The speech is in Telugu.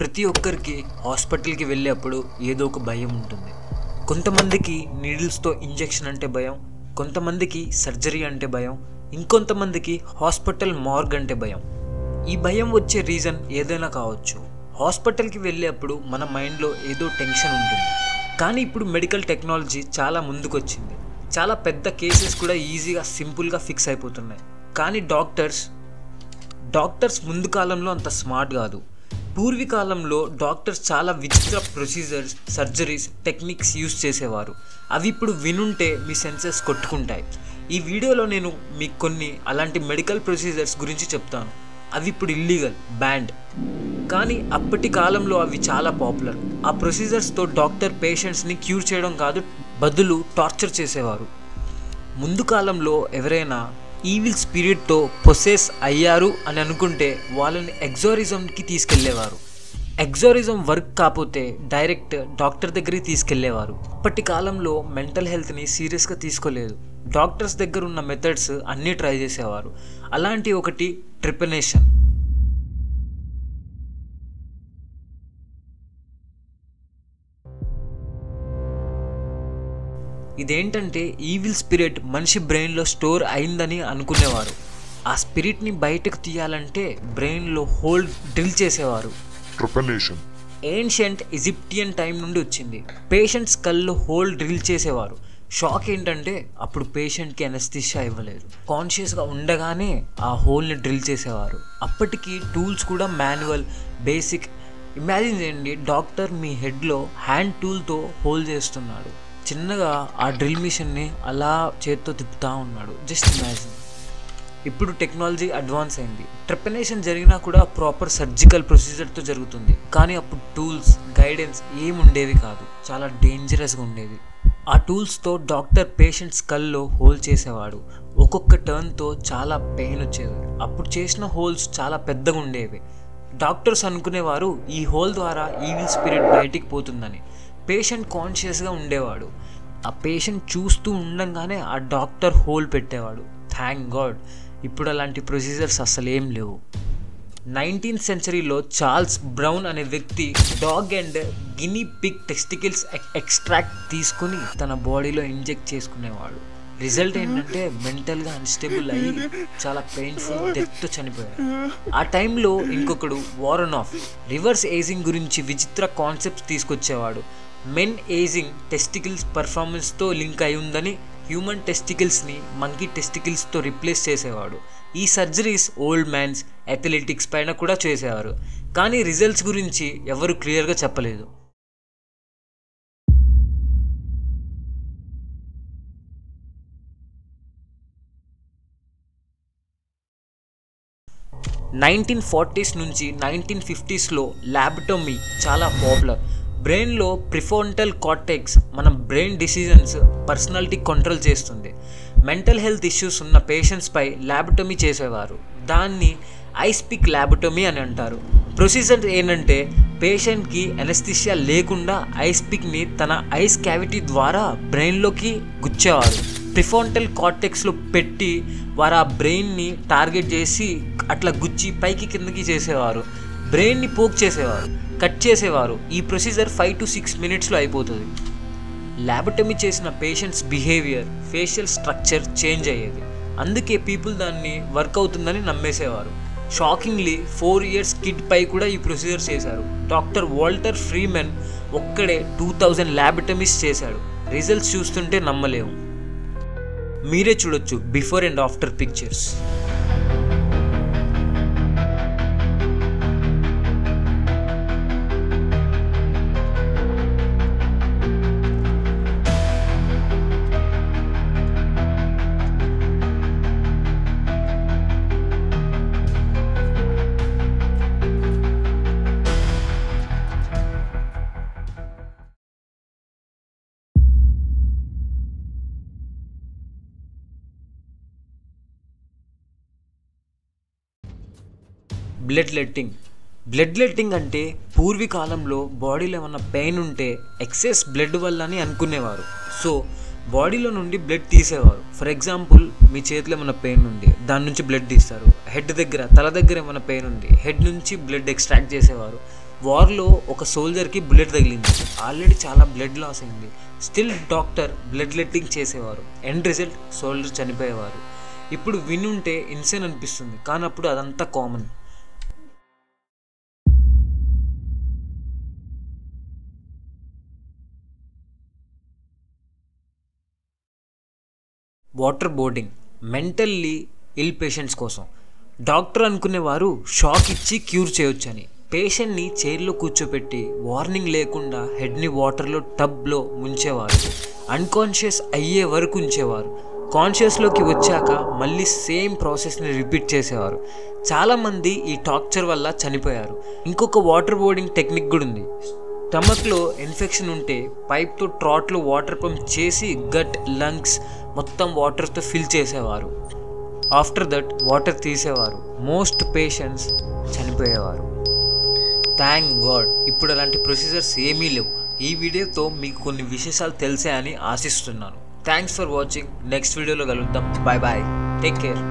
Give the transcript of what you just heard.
ప్రతి ఒక్కరికి హాస్పిటల్కి వెళ్ళేప్పుడు ఏదో ఒక భయం ఉంటుంది. కొంతమందికి నీడిల్స్తో ఇంజెక్షన్ అంటే భయం, కొంతమందికి సర్జరీ అంటే భయం, ఇంకొంతమందికి హాస్పిటల్ మార్గ్ అంటే భయం. ఈ భయం వచ్చే రీజన్ ఏదైనా కావచ్చు. హాస్పిటల్కి వెళ్ళేప్పుడు మన మైండ్లో ఏదో టెన్షన్ ఉంటుంది. కానీ ఇప్పుడు మెడికల్ టెక్నాలజీ చాలా ముందుకొచ్చింది. చాలా పెద్ద కేసెస్ కూడా ఈజీగా సింపుల్గా ఫిక్స్ అయిపోతున్నాయి. కానీ డాక్టర్స్ ముందు కాలంలో అంత స్మార్ట్ కాదు. పూర్వీకాలంలో డాక్టర్స్ చాలా విచిత్ర ప్రొసీజర్స్, సర్జరీస్, టెక్నిక్స్ యూజ్ చేసేవారు. అవి ఇప్పుడు వినుంటే మీ సెన్సెస్ కొట్టుకుంటాయి. ఈ వీడియోలో నేను మీకు కొన్ని అలాంటి మెడికల్ ప్రొసీజర్స్ గురించి చెప్తాను. అవి ఇప్పుడు ఇల్లీగల్, బ్యాండ్. కానీ అప్పటి కాలంలో అవి చాలా పాపులర్. ఆ ప్రొసీజర్స్తో డాక్టర్ పేషెంట్స్ని క్యూర్ చేయడం కాదు, బదులు టార్చర్ చేసేవారు. ముందు కాలంలో ఎవరైనా ఈవిల్ స్పిరిట్తో పొసెస్ అయ్యారు అని అనుకుంటే వాళ్ళని ఎగ్జారిజంకి తీసుకెళ్లేవారు. ఎగ్జారిజం వర్క్ కాకపోతే డైరెక్ట్ డాక్టర్ దగ్గరికి తీసుకెళ్లేవారు. అప్పటి కాలంలో మెంటల్ హెల్త్ని సీరియస్గా తీసుకోలేదు. డాక్టర్స్ దగ్గర ఉన్న మెథడ్స్ అన్నీ ట్రై చేసేవారు. అలాంటి ఒకటి ట్రిపనేషన్. ఇదేంటంటే ఈవిల్ స్పిరిట్ మనిషి బ్రెయిన్లో స్టోర్ అయిందని అనుకునేవారు. ఆ స్పిరిట్ని బయటకు తీయాలంటే బ్రెయిన్లో హోల్ డ్రిల్ చేసేవారు. ఏన్షియంట్ ఈజిప్టియన్ టైం నుండి వచ్చింది. పేషెంట్స్ కళ్ళు హోల్ డ్రిల్ చేసేవారు. షాక్ ఏంటంటే అప్పుడు పేషెంట్కి అనెస్థీషియా ఇవ్వలేదు. కాన్షియస్గా ఉండగానే ఆ హోల్ని డ్రిల్ చేసేవారు. అప్పటికి టూల్స్ కూడా మాన్యువల్, బేసిక్. ఇమాజిన్ చేయండి, డాక్టర్ మీ హెడ్లో హ్యాండ్ టూల్తో హోల్ చేస్తున్నాడు. చిన్నగా ఆ డ్రిల్ మిషన్ని అలా చేత్తో తిప్పుతూ ఉన్నాడు. Just imagine. ఇప్పుడు టెక్నాలజీ అడ్వాన్స్ అయింది. ట్రిపనేషన్ జరిగినా కూడా ప్రాపర్ సర్జికల్ ప్రొసీజర్తో జరుగుతుంది. కానీ అప్పుడు టూల్స్, గైడెన్స్ ఏముండేవి కాదు. చాలా డేంజరస్గా ఉండేది. ఆ టూల్స్తో డాక్టర్ పేషెంట్స్ కల్లో హోల్ చేసేవాడు. ఒక్కొక్క టర్న్తో చాలా పెయిన్ వచ్చేది. అప్పుడు చేసిన హోల్స్ చాలా పెద్దగా ఉండేవి. డాక్టర్స్ అనుకునేవారు ఈ హోల్ ద్వారా ఈవిల్ స్పిరిట్ బయటికి పోతుందని. పేషెంట్ కాన్షియస్గా ఉండేవాడు. ఆ పేషెంట్ చూస్తూ ఉండంగానే ఆ డాక్టర్ హోల్ పెట్టేవాడు. థ్యాంక్ గాడ్ ఇప్పుడు అలాంటి ప్రొసీజర్స్ అసలు ఏం లేవు. 19th సెంచరీలో చార్ల్స్ బ్రౌన్ అనే వ్యక్తి dog and guinea pig testicles extract తీసుకుని తన బాడీలో ఇంజెక్ట్ చేసుకునేవాడు. రిజల్ట్ ఏంటంటే మెంటల్గా అన్స్టేబుల్ అయ్యి చాలా పెయిన్ఫుల్ డెత్తో చనిపోయాడు. ఆ టైంలో ఇంకొకడు వారన్ ఆఫ్ రివర్స్ ఏజింగ్ గురించి విచిత్ర కాన్సెప్ట్స్ తీసుకొచ్చేవాడు. మెన్ ఏజింగ్ టెస్టికల్స్ పర్ఫార్మెన్స్తో లింక్ అయి ఉందని హ్యూమన్ టెస్టికల్స్ని మంకీ టెస్టికల్స్తో రిప్లేస్ చేసేవాడు. ఈ సర్జరీస్ ఓల్డ్ మ్యాన్స్, అథ్లెటిక్స్ పైన కూడా చేసేవారు. కానీ రిజల్ట్స్ గురించి ఎవరు క్లియర్గా చెప్పలేదు. నైన్టీన్ 40s నుంచి 1950sలో ల్యాబటోమీ చాలా పాపులర్. బ్రెయిన్లో ప్రిఫ్రంటల్ కార్టెక్స్ మన బ్రెయిన్ డిసిజన్స్, పర్సనాలిటీ కంట్రోల్ చేస్తుంది. మెంటల్ హెల్త్ ఇష్యూస్ ఉన్న పేషెంట్స్పై ల్యాబటోమీ చేసేవారు. దాన్ని ఐస్ పిక్ ల్యాబటోమీ అని అంటారు. ప్రొసీజర్ ఏంటంటే పేషెంట్కి అనెస్థీషియా లేకుండా ఐస్ పిక్ని తన ఐస్ క్యావిటీ ద్వారా బ్రెయిన్లోకి గుచ్చేవారు. ప్రిఫ్రంటల్ కార్టెక్స్లో పెట్టి వారు ఆ బ్రెయిన్ని టార్గెట్ చేసి అట్లా గుచ్చి పైకి కిందకి చేసేవారు. బ్రెయిన్ని పోక్ చేసేవారు, కట్ చేసేవారు. ఈ ప్రొసీజర్ 5 to 6 minutesలో అయిపోతుంది. ల్యాబటమీ చేసిన patients behaviour, facial structure change అయ్యేది. అందుకే పీపుల్ దాన్ని వర్క్ అవుతుందని నమ్మేసేవారు. షాకింగ్లీ 4 years కిడ్ పై కూడా ఈ ప్రొసీజర్ చేశారు. డాక్టర్ వాల్టర్ ఫ్రీమెన్ ఒక్కడే 2000 ల్యాబటమీస్ చేశాడు. రిజల్ట్స్ చూస్తుంటే నమ్మలేము. మీరే చూడొచ్చు before and after pictures. Blood letting అంటే పూర్వీకాలంలో బాడీలో ఏమన్నా పెయిన్ ఉంటే ఎక్సెస్ బ్లడ్ వల్ల అని అనుకునేవారు. సో బాడీలో నుండి బ్లడ్ తీసేవారు. ఫర్ ఎగ్జాంపుల్, మీ చేతిలో ఏమైనా పెయిన్ ఉంది, దాని నుంచి బ్లడ్ తీస్తారు. హెడ్ దగ్గర, తల దగ్గర ఏమైనా పెయిన్ ఉంది, హెడ్ నుంచి బ్లడ్ ఎక్స్ట్రాక్ట్ చేసేవారు. వార్లో ఒక సోల్జర్కి బుల్లెట్ తగిలింది. ఆల్రెడీ చాలా బ్లడ్ లాస్ అయింది. స్టిల్ డాక్టర్ బ్లడ్ లెట్టింగ్ చేసేవారు. ఎండ్ రిజల్ట్ సోల్జర్ చనిపోయేవారు. ఇప్పుడు వినుంటే ఇన్సేన్ అనిపిస్తుంది, కానీ అప్పుడు అదంతా common. Water boarding mentally ill patients కోసం. డాక్టర్ అనుకునేవారు షాక్ ఇచ్చి క్యూర్ చేయొచ్చని. పేషెంట్ని చైర్లో కూర్చోపెట్టి వార్నింగ్ లేకుండా హెడ్ని వాటర్లో టబ్లో ముంచేవారు. అన్కాన్షియస్ అయ్యే వరకు ఉంచేవారు. కాన్షియస్లోకి వచ్చాక మళ్ళీ సేమ్ ప్రాసెస్ని రిపీట్ చేసేవారు. చాలామంది ఈ టార్చర్ వల్ల చనిపోయారు. ఇంకొక వాటర్ బోర్డింగ్ టెక్నిక్ కూడా ఉంది. స్టమక్లో ఇన్ఫెక్షన్ ఉంటే పైప్తో ట్రాట్లో వాటర్ పంప్ చేసి గట్, లంగ్స్ మొత్తం వాటర్తో ఫిల్ చేసేవారు. ఆఫ్టర్ దట్ వాటర్ తీసేవారు. మోస్ట్ పేషెంట్స్ చనిపోయేవారు. థ్యాంక్ గాడ్ ఇప్పుడు అలాంటి ప్రొసీజర్స్ ఏమీ లేవు. ఈ వీడియోతో మీకు కొన్ని విశేషాలు తెలిసాయని ఆశిస్తున్నాను. Thanks for watching. నెక్స్ట్ వీడియోలో కలుద్దాం. Bye bye. Take care.